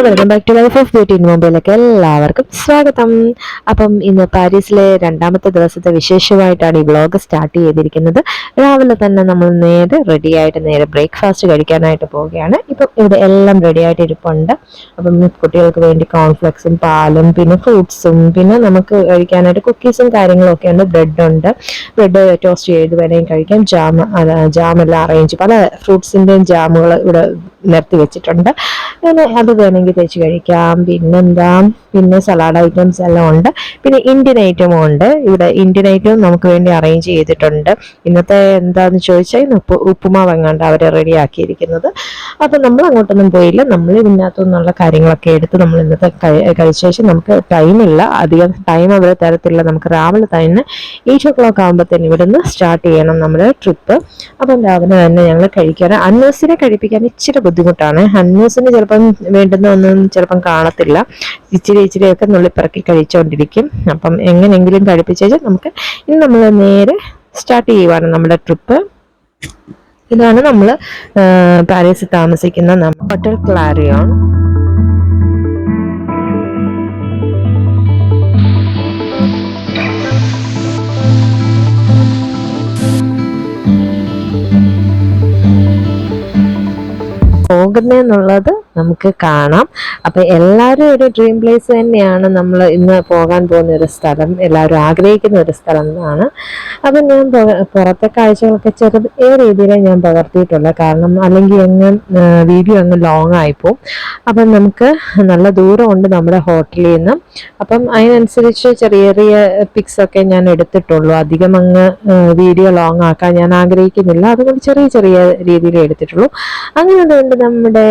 Welcome back to life of beauty in മുംബൈയിലേക്ക് എല്ലാവർക്കും സ്വാഗതം. അപ്പം ഇന്ന് പാരീസിലെ രണ്ടാമത്തെ ദിവസത്തെ വിശേഷമായിട്ടാണ് ഈ വ്ളോഗ് സ്റ്റാർട്ട് ചെയ്തിരിക്കുന്നത്. രാവിലെ തന്നെ നമ്മൾ നേരെ ബ്രേക്ക്ഫാസ്റ്റ് കഴിക്കാനായിട്ട് പോവുകയാണ്. ഇപ്പം ഇവിടെ എല്ലാം റെഡി ആയിട്ട് ഇരിപ്പുണ്ട്. അപ്പം കുട്ടികൾക്ക് വേണ്ടി കോൺഫ്ലെക്സും പാലും പിന്നെ ഫ്രൂട്ട്സും പിന്നെ നമുക്ക് കഴിക്കാനായിട്ട് കുക്കീസും കാര്യങ്ങളും ഒക്കെ ഉണ്ട്. ബ്രെഡ് ടോസ്റ്റ് ചെയ്ത് വേണമെങ്കിൽ കഴിക്കാം. ജാമെല്ലാം അറേഞ്ച് പല ഫ്രൂട്ട്സിൻ്റെയും ജാമുകൾ ഇവിടെ നിരത്തി വെച്ചിട്ടുണ്ട്. പിന്നെ അത് വേണമെങ്കിൽ തേച്ച് കഴിക്കാം. പിന്നെ സലാഡ് ഐറ്റംസ് എല്ലാം ഉണ്ട്. പിന്നെ ഇന്ത്യൻ ഐറ്റമും ഉണ്ട്. ഇവിടെ ഇന്ത്യൻ ഐറ്റവും നമുക്ക് വേണ്ടി അറേഞ്ച് ചെയ്തിട്ടുണ്ട്. ഇന്നത്തെ എന്താന്ന് ചോദിച്ചാൽ ഉപ്പുമാവ് എങ്ങാണ്ട് അവരെ റെഡി ആക്കിയിരിക്കുന്നത്. അപ്പൊ നമ്മൾ അങ്ങോട്ടൊന്നും പോയില്ല. നമ്മൾ ഇതിനകത്തുനിന്നുള്ള കാര്യങ്ങളൊക്കെ എടുത്ത് നമ്മൾ ഇന്നത്തെ കഴിച്ച ശേഷം നമുക്ക് ടൈമില്ല, അധികം ടൈം അവിടെ തരത്തില്ല. നമുക്ക് രാവിലെ തന്നെ 8 o'clock ആകുമ്പോഴത്തേന് ഇവിടുന്ന് സ്റ്റാർട്ട് ചെയ്യണം നമ്മുടെ ട്രിപ്പ്. അപ്പം രാവിലെ തന്നെ ഞങ്ങൾ കഴിക്കാൻ അന്നൂസിനെ കഴിപ്പിക്കാൻ ഇച്ചിരി ബുദ്ധിമുട്ടാണ്. അന്നൂസിന് ചിലപ്പം വേണ്ടുന്ന ഒന്നും ചിലപ്പം കാണത്തില്ല. ഇച്ചിരിയൊക്കെ നുള്ളിപ്പിറക്കി കഴിച്ചുകൊണ്ടിരിക്കും. അപ്പം എങ്ങനെയെങ്കിലും കഴിപ്പിച്ചേച്ച് നമുക്ക് ഇനി നമ്മൾ നേരെ സ്റ്റാർട്ട് ചെയ്യുവാണ് നമ്മുടെ ട്രിപ്പ്. ഇതാണ് നമ്മൾ പാരീസിൽ താമസിക്കുന്ന ഹോട്ടൽ ക്ലാരിയോൺ. പോകുന്നതെന്നുള്ളത് നമുക്ക് കാണാം. അപ്പൊ എല്ലാവരും ഒരു ഡ്രീം പ്ലേസ് തന്നെയാണ് നമ്മൾ ഇന്ന് പോകാൻ പോകുന്ന ഒരു സ്ഥലം, എല്ലാവരും ആഗ്രഹിക്കുന്ന ഒരു സ്ഥലം എന്നാണ്. അപ്പം ഞാൻ പുറത്തെ കാഴ്ചകളൊക്കെ ചെറിയ രീതിയിലേ ഞാൻ പകർത്തിയിട്ടുള്ള, കാരണം അല്ലെങ്കിൽ വീഡിയോ അങ്ങ് ലോങ് ആയിപ്പോവും. അപ്പം നമുക്ക് നല്ല ദൂരമുണ്ട് നമ്മുടെ ഹോട്ടലിൽ നിന്ന്. അപ്പം അതിനനുസരിച്ച് ചെറിയ പിക്സ് ഒക്കെ ഞാൻ എടുത്തിട്ടുള്ളൂ. അധികം അങ്ങ് വീഡിയോ ലോങ് ആക്കാൻ ഞാൻ ആഗ്രഹിക്കുന്നില്ല. അതുകൊണ്ട് ചെറിയ രീതിയിൽ എടുത്തിട്ടുള്ളൂ. അങ്ങനെ അതുകൊണ്ട് നമ്മുടെ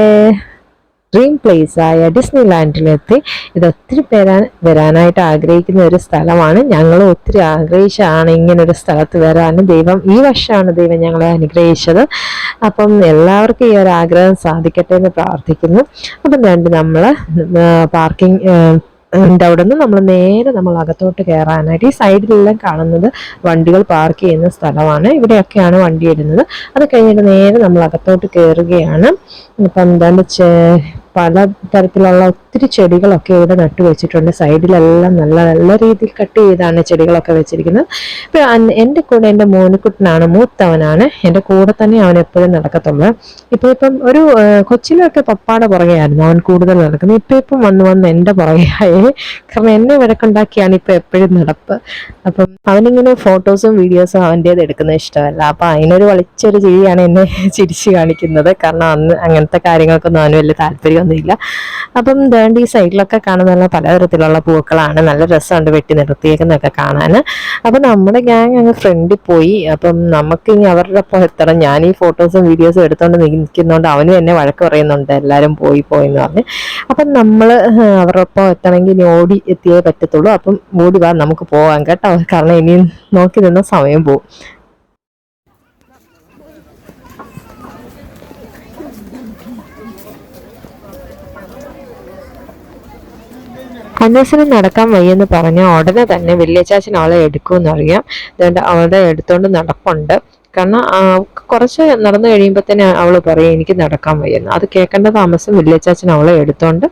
ഡ്രീം പ്ലേസ് ആയ ഡിസ്നി ലാൻഡിലെത്തി. ഇത് ഒത്തിരി പേര് വരാനായിട്ട് ആഗ്രഹിക്കുന്ന ഒരു സ്ഥലമാണ്. ഞങ്ങൾ ഒത്തിരി ആഗ്രഹിച്ചാണ് ഇങ്ങനൊരു സ്ഥലത്ത് വരാൻ. ഈ വർഷമാണ് ദൈവം ഞങ്ങളെ അനുഗ്രഹിച്ചത്. അപ്പം എല്ലാവർക്കും ഈ ഒരു ആഗ്രഹം സാധിക്കട്ടെ എന്ന് പ്രാർത്ഥിക്കുന്നു. അപ്പം നമ്മൾ പാർക്കിംഗ് അവിടെ നിന്ന് നമ്മൾ അകത്തോട്ട് കയറാനായിട്ട് ഈ സൈഡിലെല്ലാം കാണുന്നത് വണ്ടികൾ പാർക്ക് ചെയ്യുന്ന സ്ഥലമാണ്. ഇവിടെയൊക്കെയാണ് വണ്ടി ഇടുന്നത്. അത് കഴിഞ്ഞിട്ട് നേരെ നമ്മൾ അകത്തോട്ട് കയറുകയാണ്. ഇപ്പം പല തരത്തിലുള്ള ഒത്തിരി ചെടികളൊക്കെ ഇവിടെ നട്ടു വെച്ചിട്ടുണ്ട്. സൈഡിലെല്ലാം നല്ല രീതിയിൽ കട്ട് ചെയ്താണ് ചെടികളൊക്കെ വെച്ചിരിക്കുന്നത്. ഇപ്പം എൻ്റെ കൂടെ എൻ്റെ മോനുക്കുട്ടനാണ്, മൂത്തവനാണ്. എൻ്റെ കൂടെ തന്നെ അവൻ എപ്പോഴും നടക്കത്തുള്ളൂ. ഇപ്പം ഒരു കൊച്ചിലൊക്കെ പപ്പാടെ പുറകെയായിരുന്നു അവൻ കൂടുതൽ നടക്കുന്നത്. ഇപ്പം വന്ന് എൻ്റെ പുറകെയായി. കാരണം എന്നെ വഴക്കുണ്ടാക്കിയാണ് ഇപ്പം എപ്പോഴും നടപ്പ്. അപ്പം അവനിങ്ങനെ ഫോട്ടോസും വീഡിയോസും അവൻ്റേത് എടുക്കുന്നത് ഇഷ്ടമല്ല. അപ്പം അതിനൊരു വളിച്ചൊരു ചിരിയാണ് എന്നെ ചിരിച്ചു കാണിക്കുന്നത്. കാരണം അന്ന് അങ്ങനത്തെ കാര്യങ്ങൾക്കൊന്നും അവന് വലിയ താല്പര്യമൊന്നുമില്ല. അപ്പം ഈ സൈഡിലൊക്കെ കാണുന്ന പലതരത്തിലുള്ള പൂക്കളാണ്. നല്ല രസമുണ്ട് വെട്ടി നിർത്തിയേക്കുന്നതൊക്കെ കാണാൻ. അപ്പം നമ്മുടെ ഗ്യാങ് അങ്ങ് ഫ്രണ്ടിൽ പോയി. അപ്പം നമുക്ക് ഇനി അവരുടെ ഒപ്പം എത്തണം. ഞാൻ ഈ ഫോട്ടോസും വീഡിയോസും എടുത്തുകൊണ്ട് നിൽക്കുന്നതുകൊണ്ട് അവനും എന്നെ വഴക്ക് പറയുന്നുണ്ട്, എല്ലാവരും പോയി എന്ന് പറഞ്ഞ്. അപ്പം നമ്മൾ അവരുടെ ഒപ്പം എത്തണമെങ്കിൽ ഇനി ഓടി എത്തിയേ പറ്റത്തുള്ളൂ. അപ്പം ഓടി വാ, നമുക്ക് പോകാം കേട്ടോ. കാരണം ഇനി നോക്കി നിന്ന സമയം പോവും. അന്നൂസിന് നടക്കാൻ വയ്യെന്ന് പറഞ്ഞ ഉടനെ തന്നെ വല്യച്ചാച്ചൻ അവളെ എടുക്കുമെന്നറിയാം. അതുകൊണ്ട് അവളുടെ എടുത്തോണ്ട് നടപ്പുണ്ട്. കാരണം കുറച്ച് നടന്നു കഴിയുമ്പോൾ തന്നെ അവൾ പറയും എനിക്ക് നടക്കാൻ വയ്യെന്ന്. അത് കേൾക്കേണ്ട താമസം വല്യച്ചാച്ചൻ അവളെ എടുത്തോണ്ട്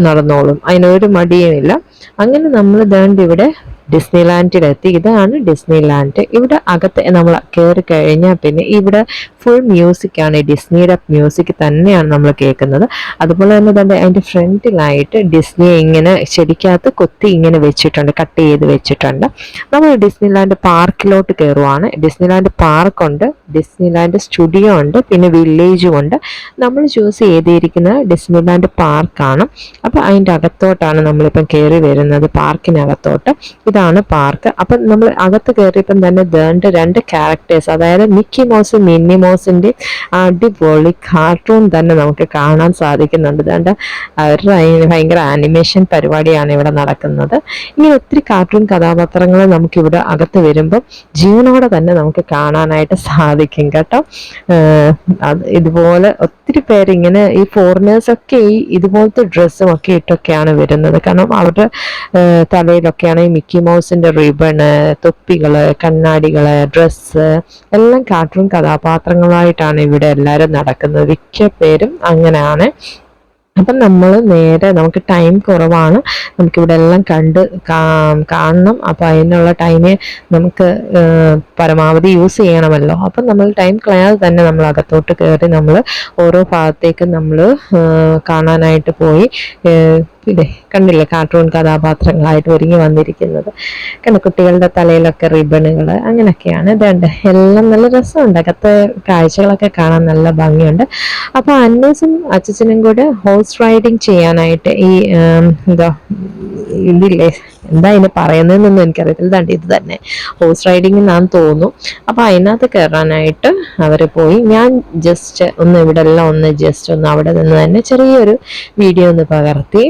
നടന്നോളും. അതിനൊരു മടിയുമില്ല. അങ്ങനെ നമ്മൾ ഇവിടെ ഡിസ്നി ലാൻഡിലെത്തി. ഇതാണ് ഡിസ്നി ലാൻഡ്. ഇവിടെ അകത്ത് നമ്മൾ കയറി കഴിഞ്ഞാൽ പിന്നെ ഇവിടെ ഫുൾ മ്യൂസിക്കാണ്. ഡിസ്നിയുടെ മ്യൂസിക് തന്നെയാണ് നമ്മൾ കേൾക്കുന്നത്. അതുപോലെ തന്നെ അതിൻ്റെ ഫ്രണ്ടിലായിട്ട് ഡിസ്നിയെ ഇങ്ങനെ ചെടിക്കകത്ത് കൊത്തി ഇങ്ങനെ വെച്ചിട്ടുണ്ട്, കട്ട് ചെയ്ത് വെച്ചിട്ടുണ്ട്. നമ്മൾ ഡിസ്നി ലാൻഡ് പാർക്കിലോട്ട് കയറുവാണ്. ഡിസ്നി ലാൻഡ് പാർക്കുണ്ട്, ഡിസ്നി ലാൻഡ് സ്റ്റുഡിയോ ഉണ്ട്, പിന്നെ വില്ലേജും ഉണ്ട്. നമ്മൾ ചൂസ് ചെയ്തിരിക്കുന്നത് ഡിസ്നി ലാൻഡ് പാർക്കാണ്. അപ്പോൾ അതിൻ്റെ അകത്തോട്ടാണ് നമ്മളിപ്പം കയറി വരുന്നത്, പാർക്കിനകത്തോട്ട്. ഇതാണ് പാർക്ക്. അപ്പം നമ്മൾ അകത്ത് കയറിയപ്പം തന്നെ രണ്ട് ക്യാരക്ടേഴ്സ്, അതായത് മിക്കി മൗസും മിന്നി മൗസിൻ്റെ അടിപൊളി കാർട്ടൂൺ തന്നെ നമുക്ക് കാണാൻ സാധിക്കുന്നുണ്ട്. അവരുടെ ഭയങ്കര ആനിമേഷൻ പരിപാടിയാണ് ഇവിടെ നടക്കുന്നത്. ഇനി ഒത്തിരി കാർട്ടൂൺ കഥാപാത്രങ്ങൾ നമുക്കിവിടെ അകത്ത് വരുമ്പം ജീവനോടെ തന്നെ നമുക്ക് കാണാനായിട്ട് സാധിക്കും കേട്ടോ. ഇതുപോലെ ഒത്തിരി പേരിങ്ങനെ ഈ ഫോറിനേഴ്സൊക്കെ ഇതുപോലത്തെ ഡ്രസ്സും ഒക്കെ ഇട്ടൊക്കെയാണ് വരുന്നത്. കാരണം അവരുടെ തലയിലൊക്കെയാണ് ഈ മിക്കി മൗസിന്റെ റിബണ്, തൊപ്പികള്, കണ്ണാടികള്, ഡ്രസ്സ് എല്ലാം കാർട്ടൂൺ കഥാപാത്രങ്ങളായിട്ടാണ് ഇവിടെ എല്ലാവരും നടക്കുന്നത്. മിക്ക പേരും അങ്ങനെയാണ്. അപ്പം നമ്മൾ നേരെ, നമുക്ക് ടൈം കുറവാണ്, നമുക്കിവിടെ എല്ലാം കാണണം. അപ്പം അതിനുള്ള ടൈമേ നമുക്ക് പരമാവധി യൂസ് ചെയ്യണമല്ലോ. അപ്പം നമ്മൾ ടൈം കളയാതെ തന്നെ നമ്മൾ അകത്തോട്ട് കയറി നമ്മൾ ഓരോ ഭാഗത്തേക്കും നമ്മൾ കാണാനായിട്ട് പോയി. ഇതേ കണ്ടില്ലേ, കാർട്ടൂൺ കഥാപാത്രങ്ങളായിട്ട് ഒരുങ്ങി വന്നിരിക്കുന്നത് കണ്ട. കുട്ടികളുടെ തലയിലൊക്കെ റിബണുകൾ അങ്ങനെയൊക്കെയാണ്. ഇതുണ്ട്, എല്ലാം നല്ല രസമുണ്ട്. അകത്തെ കാഴ്ചകളൊക്കെ കാണാൻ നല്ല ഭംഗിയുണ്ട്. അപ്പോൾ അന്നൂസും അച്ഛനും കൂടെ ഹോഴ്സ് റൈഡിങ് ചെയ്യാനായിട്ട് ഈ എന്താ ഇതില്ലേ, എന്താ ഇതിന് പറയുന്നതെന്നൊന്നും എനിക്കറിയത്തില്ല. ഇതാണ്ട് ഇത് തന്നെ ഹോഴ്സ് റൈഡിങ് എന്നാന്ന് തോന്നുന്നു. അപ്പോൾ അതിനകത്ത് കയറാനായിട്ട് അവർ പോയി. ഞാൻ ജസ്റ്റ് ഒന്ന് ഇവിടെ എല്ലാം ഒന്ന് ജസ്റ്റ് ഒന്ന് അവിടെ നിന്ന് തന്നെ ചെറിയൊരു വീഡിയോ ഒന്ന് പകർത്തി.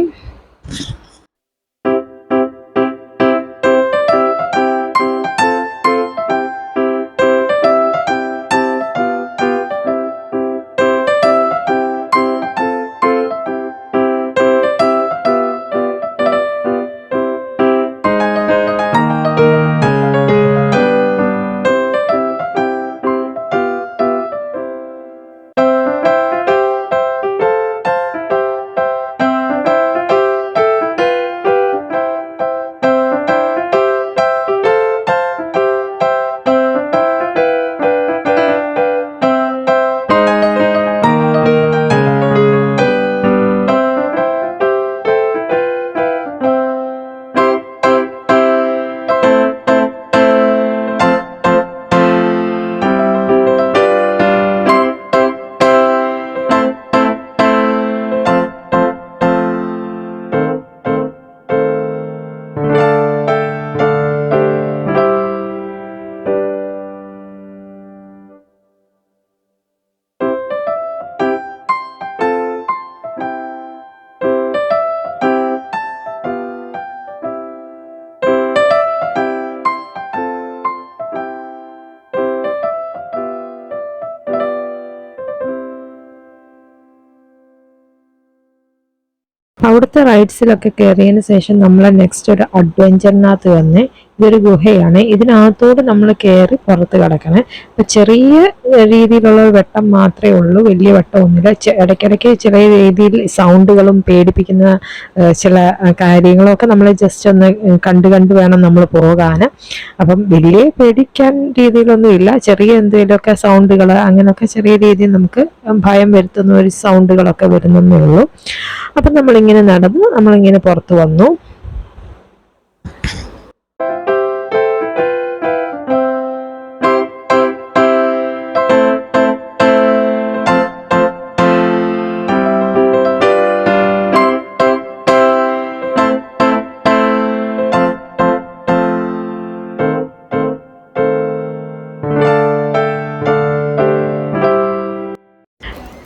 അവിടുത്തെ റൈഡ്സിലൊക്കെ കയറിയതിന് ശേഷം നമ്മൾ നെക്സ്റ്റ് ഒരു അഡ്വഞ്ചറിനകത്ത് വന്ന്, ഇതൊരു ഗുഹയാണ്. ഇതിനകത്തോട് നമ്മൾ കയറി പുറത്ത് കിടക്കണേ. അപ്പം ചെറിയ രീതിയിലുള്ള ഒരു വെട്ടം മാത്രമേ ഉള്ളൂ, വലിയ വെട്ടമൊന്നുമില്ല. ഇടയ്ക്കിടയ്ക്ക് ചെറിയ രീതിയിൽ സൗണ്ടുകളും പേടിപ്പിക്കുന്ന ചില കാര്യങ്ങളൊക്കെ നമ്മൾ ജസ്റ്റ് ഒന്ന് കണ്ട് വേണം നമ്മൾ പോകാൻ. അപ്പം വലിയ പേടിക്കാൻ രീതിയിലൊന്നുമില്ല, ചെറിയ എന്തെങ്കിലുമൊക്കെ സൗണ്ടുകൾ അങ്ങനെയൊക്കെ ചെറിയ രീതിയിൽ നമുക്ക് ഭയം വരുത്തുന്ന ഒരു സൗണ്ടുകളൊക്കെ വരുന്നേ ഉള്ളൂ. അപ്പം നമ്മളിങ്ങനെ നടന്നു, നമ്മളിങ്ങനെ പുറത്ത് വന്നു.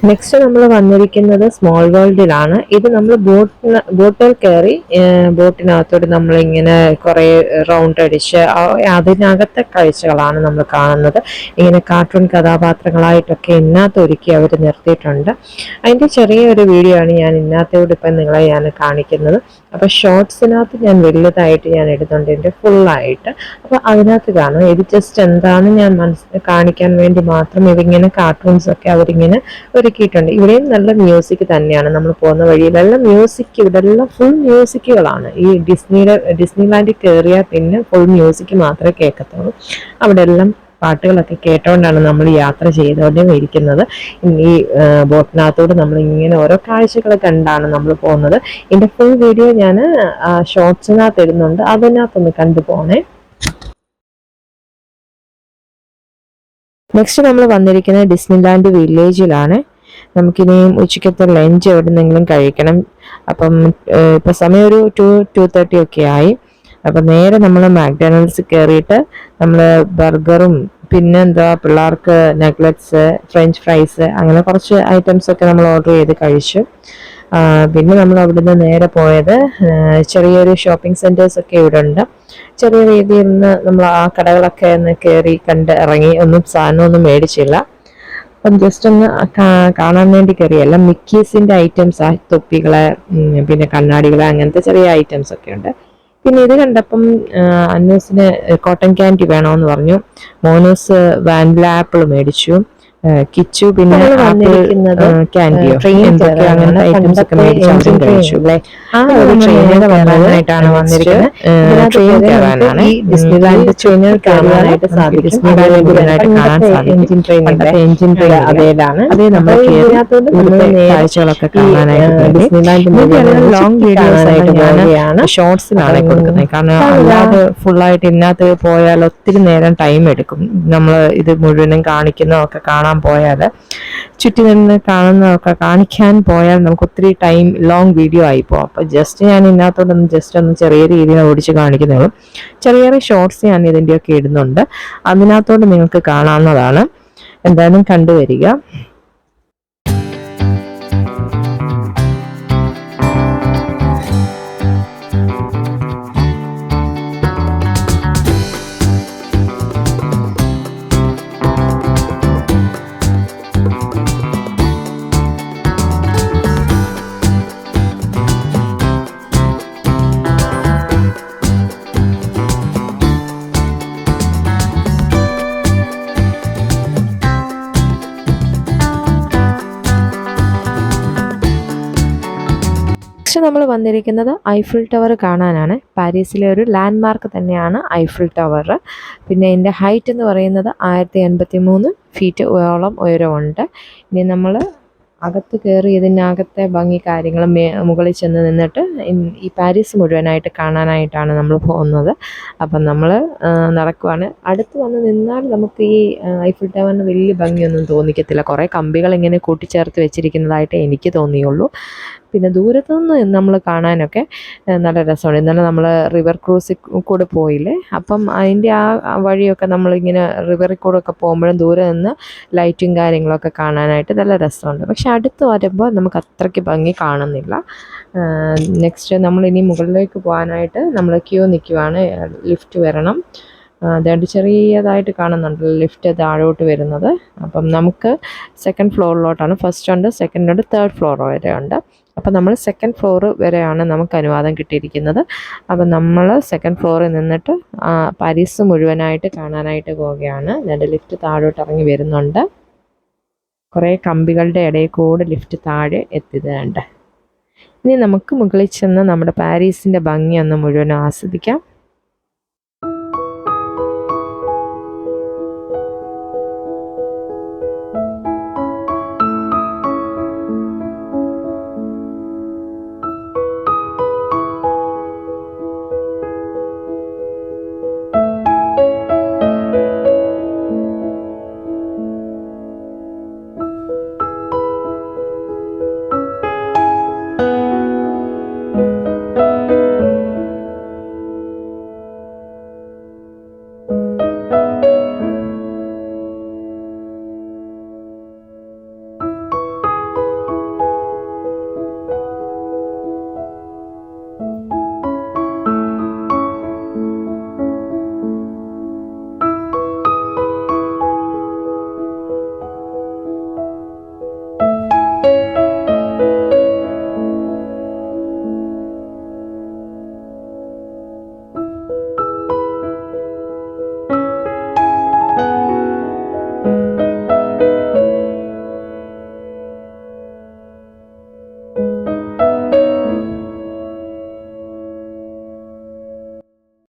നെക്സ്റ്റ് നമ്മൾ വന്നിരിക്കുന്നത് സ്മോൾ വേൾഡിലാണ്. ഇത് നമ്മൾ ബോട്ടിൽ കയറി ബോട്ടിനകത്തോട്ട് നമ്മളിങ്ങനെ കുറേ റൗണ്ട് അടിച്ച് അതിനകത്തെ കാഴ്ചകളാണ് നമ്മൾ കാണുന്നത്. ഇങ്ങനെ കാർട്ടൂൺ കഥാപാത്രങ്ങളായിട്ടൊക്കെ ഇതിനകത്ത് ഒരുക്കി അവർ നിർത്തിയിട്ടുണ്ട്. അതിൻ്റെ ചെറിയൊരു വീഡിയോ ആണ് ഞാൻ ഇതിനകത്തോട് ഇപ്പം നിങ്ങളെ ഞാൻ കാണിക്കുന്നത്. അപ്പോൾ ഷോർട്സിനകത്ത് ഞാൻ വലുതായിട്ട് ഞാൻ ഇടുന്നുണ്ട്, എൻ്റെ ഫുള്ളായിട്ട്. അപ്പോൾ അതിനകത്ത് കാണും. ഇത് ജസ്റ്റ് എന്താണ് ഞാൻ കാണിക്കാൻ വേണ്ടി മാത്രം ഇതിങ്ങനെ കാർട്ടൂൺസൊക്കെ അവരിങ്ങനെ ഒരുക്കിയിട്ടുണ്ട്. ഇവിടെയും നല്ല മ്യൂസിക് തന്നെയാണ്. നമ്മൾ പോകുന്ന വഴിയിലെല്ലാം മ്യൂസിക്, ഇവിടെ എല്ലാം ഫുൾ മ്യൂസിക്കുകളാണ്. ഈ ഡിസ്നിലാൻഡിൽ കയറിയാൽ പിന്നെ ഫുൾ മ്യൂസിക് മാത്രമേ കേൾക്കത്തുള്ളൂ. അവിടെ എല്ലാം പാട്ടുകളൊക്കെ കേട്ടോണ്ടാണ് നമ്മൾ യാത്ര ചെയ്തുകൊണ്ടേ ഇരിക്കുന്നത്. ഈ ബോട്ടിനകത്തോട് നമ്മൾ ഇങ്ങനെ ഓരോ കാഴ്ചകൾ കണ്ടാണ് നമ്മൾ പോകുന്നത്. ഇതിൻ്റെ ഫുൾ വീഡിയോ ഞാൻ ഷോർട്സിനകത്ത് ഇടുന്നുണ്ട്, അതിനകത്തൊന്ന് കണ്ടുപോണേ. നെക്സ്റ്റ് നമ്മൾ വന്നിരിക്കുന്നത് ഡിസ്നിലാൻഡ് വില്ലേജിലാണ്. നമുക്കിനിയും ഉച്ചയ്ക്കത്തെ ലഞ്ച് എവിടെന്നെങ്കിലും കഴിക്കണം. അപ്പം ഇപ്പം സമയം ഒരു 2:30 ഒക്കെ ആയി. അപ്പം നേരെ നമ്മൾ മാക്ഡൊണാൾഡ്സ് കയറിയിട്ട് നമ്മൾ ബർഗറും പിന്നെ എന്താ പിള്ളേർക്ക് നഗ്ലറ്റ്സ്, ഫ്രഞ്ച് ഫ്രൈസ് അങ്ങനെ കുറച്ച് ഐറ്റംസ് ഒക്കെ നമ്മൾ ഓർഡർ ചെയ്ത് കഴിച്ചു. പിന്നെ നമ്മൾ അവിടുന്ന് നേരെ പോയത് ചെറിയൊരു ഷോപ്പിംഗ് സെൻറ്റേഴ്സ് ഒക്കെ ഇവിടെ ഉണ്ട്. ചെറിയ രീതിയിൽ നിന്ന് നമ്മൾ ആ കടകളൊക്കെ ഒന്ന് കയറി കണ്ട് ഇറങ്ങി. സാധനമൊന്നും മേടിച്ചില്ല, അപ്പം ജസ്റ്റ് ഒന്ന് കാണാൻ വേണ്ടി കയറി. എല്ലാം മിക്കീസിൻ്റെ ഐറ്റംസ്, തൊപ്പികള് പിന്നെ കണ്ണാടികള് അങ്ങനത്തെ ചെറിയ ഐറ്റംസ് ഒക്കെ ഉണ്ട്. പിന്നെ ഇത് കണ്ടപ്പം അന്നൂസിന് കോട്ടൺ ക്യാൻഡി വേണമെന്ന് പറഞ്ഞു. മോനൂസ് വാനില ആപ്പിൾ മേടിച്ചു. കിച്ചു പിന്നെ ക്യാൻഡിയോ എന്തൊക്കെ അങ്ങനത്തെ ഐറ്റംസ് ഒക്കെ മേടിച്ച് അവരും കഴിച്ചു. ആ ഒരു ട്രെയിനിൽ കയറാനായിട്ടാണ് വന്നിരിക്കുന്നത്. ട്രെയിൻ കയറാനാണ് ഈ ഡിസ്നിലാൻഡ് ട്രെയിനിൽ കാണാനായിട്ട് സാധിക്കും. ഡിസ്നിലാൻഡ് മുഴുവനായിട്ട് കാണാൻ സാധിക്കും. പണ്ടത്തെ എഞ്ചിൻ ട്രെയിൻ അതേതാണ്. അതേ നമ്മൾ കാഴ്ചകളൊക്കെ കാണാനായിട്ട് ലോങ് വീഡിയോസ് ഞാൻ ഷോർട്സിലാണ് കൊടുക്കുന്നത്. കാരണം അല്ലാതെ ഫുള്ളായിട്ട് ഇതിനകത്ത് പോയാൽ ഒത്തിരി നേരം ടൈം എടുക്കും. നമ്മൾ ഇത് മുഴുവനും കാണിക്കുന്നതൊക്കെ കാണാൻ പോയാൽ ചുറ്റി നിന്ന് കാണുന്നതൊക്കെ കാണിക്കാൻ പോയാൽ നമുക്ക് ഒത്തിരി ടൈം ലോങ് വീഡിയോ ആയിപ്പോകും. അപ്പോൾ ജസ്റ്റ് ഞാൻ ഇതിനകത്തോടൊന്ന് ജസ്റ്റ് ഒന്ന് ചെറിയ രീതിയിൽ ഓടിച്ച് കാണിക്കുന്നുള്ളൂ. ചെറിയ ചെറിയ ഷോർട്സ് ഞാൻ ഇതിൻ്റെയൊക്കെ ഇടുന്നുണ്ട്. അതിനകത്തോട് നിങ്ങൾക്ക് കാണാവുന്നതാണ്. എന്തായാലും കണ്ടുവരിക. നമ്മൾ വന്നിരിക്കുന്നത് ഐഫിൾ ടവർ കാണാനാണ്. പാരീസിലെ ഒരു ലാൻഡ് മാർക്ക് തന്നെയാണ് ഐഫിൾ ടവർ. പിന്നെ ഇതിൻ്റെ ഹൈറ്റ് എന്ന് പറയുന്നത് 1083 ഫീറ്റ് ഓളം ഉയരമുണ്ട്. ഇനി നമ്മൾ അകത്ത് കയറി ഇതിനകത്തെ ഭംഗി കാര്യങ്ങൾ മുകളിൽ ചെന്ന് നിന്നിട്ട് ഈ പാരീസ് മുഴുവനായിട്ട് കാണാനായിട്ടാണ് നമ്മൾ പോകുന്നത്. അപ്പം നമ്മൾ നടക്കുവാണ്. അടുത്ത് വന്ന് നിന്നാൽ നമുക്ക് ഈ ഐഫിൾ ടവറിന് വലിയ ഭംഗിയൊന്നും തോന്നിക്കത്തില്ല. കുറേ കമ്പികൾ ഇങ്ങനെ കൂട്ടിച്ചേർത്ത് വെച്ചിരിക്കുന്നതായിട്ട് എനിക്ക് തോന്നിയുള്ളൂ. പിന്നെ ദൂരത്തു നിന്ന് നമ്മൾ കാണാനൊക്കെ നല്ല രസമുണ്ട്. ഇന്നലെ നമ്മൾ റിവർ ക്രൂസിൽ കൂടെ പോയില്ലേ, അപ്പം അതിൻ്റെ ആ വഴിയൊക്കെ നമ്മളിങ്ങനെ റിവറിൽ കൂടെ ഒക്കെ പോകുമ്പോഴും ദൂരെ നിന്ന് ലൈറ്റും കാര്യങ്ങളൊക്കെ കാണാനായിട്ട് നല്ല രസമുണ്ട്. പക്ഷെ അടുത്ത് വരുമ്പോൾ നമുക്ക് അത്രയ്ക്ക് ഭംഗി കാണുന്നില്ല. നെക്സ്റ്റ് നമ്മളിനി മുകളിലേക്ക് പോകാനായിട്ട് നമ്മൾ ക്യൂ നിൽക്കുവാണ്. ലിഫ്റ്റ് വരണം. അതായത് ചെറിയതായിട്ട് കാണുന്നുണ്ട് ലിഫ്റ്റ് താഴോട്ട് വരുന്നത്. അപ്പം നമുക്ക് സെക്കൻഡ് ഫ്ലോറിലോട്ടാണ്. ഫസ്റ്റ് ഉണ്ട്, സെക്കൻഡ് ഉണ്ട്, തേർഡ് ഫ്ലോർ വരെ ഉണ്ട്. അപ്പം നമ്മൾ സെക്കൻഡ് ഫ്ലോർ വരെയാണ് നമുക്ക് അനുവാദം കിട്ടിയിരിക്കുന്നത്. അപ്പം നമ്മൾ സെക്കൻഡ് ഫ്ലോറിൽ നിന്നിട്ട് പാരീസ് മുഴുവനായിട്ട് കാണാനായിട്ട് പോവുകയാണ്. എന്നിട്ട് ലിഫ്റ്റ് താഴോട്ട് ഇറങ്ങി വരുന്നുണ്ട്. കുറേ കമ്പികളുടെ ഇടയിൽ കൂടെ ലിഫ്റ്റ് താഴെ എത്തിയതുണ്ട്. ഇനി നമുക്ക് മുകളിൽ ചെന്ന് നമ്മുടെ പാരീസിൻ്റെ ഭംഗി ഒന്ന് മുഴുവൻ ആസ്വദിക്കാം.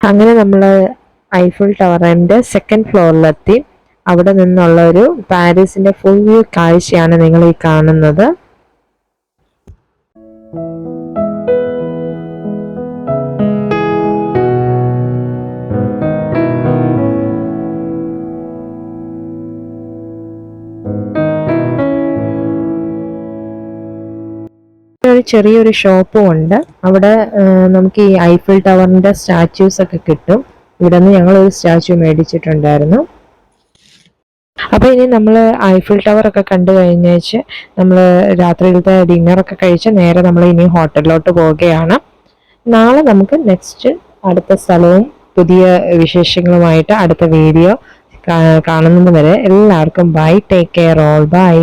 അങ്ങനെ നമ്മൾ ഐഫിൾ ടവറിൻ്റെ സെക്കൻഡ് ഫ്ലോറിലെത്തി. അവിടെ നിന്നുള്ള ഒരു പാരീസിൻ്റെ ഫുൾ വ്യൂ കാഴ്ചയാണ് നിങ്ങൾ ഈ കാണുന്നത്. ഒരു ചെറിയൊരു ഷോപ്പും ഉണ്ട്. അവിടെ നമുക്ക് ഈ ഐഫിൾ ടവറിന്റെ സ്റ്റാച്യൂസ് ഒക്കെ കിട്ടും. ഇവിടെ നിന്ന് ഞങ്ങളൊരു സ്റ്റാച്യു മേടിച്ചിട്ടുണ്ടായിരുന്നു. അപ്പോൾ ഇനി നമ്മൾ ഐഫിൾ ടവർ ഒക്കെ കണ്ടു കഴിഞ്ഞേച്ച് നമ്മൾ രാത്രിയിലത്തെ ഡിന്നറൊക്കെ കഴിച്ച് നേരെ നമ്മൾ ഇനി ഹോട്ടലിലോട്ട് പോവുകയാണ്. നാളെ നമുക്ക് നെക്സ്റ്റ് അടുത്ത സ്ഥലവും പുതിയ വിശേഷങ്ങളുമായിട്ട് അടുത്ത വീഡിയോ കാണുന്നത് വരെ എല്ലാവർക്കും bye. Take care all. By.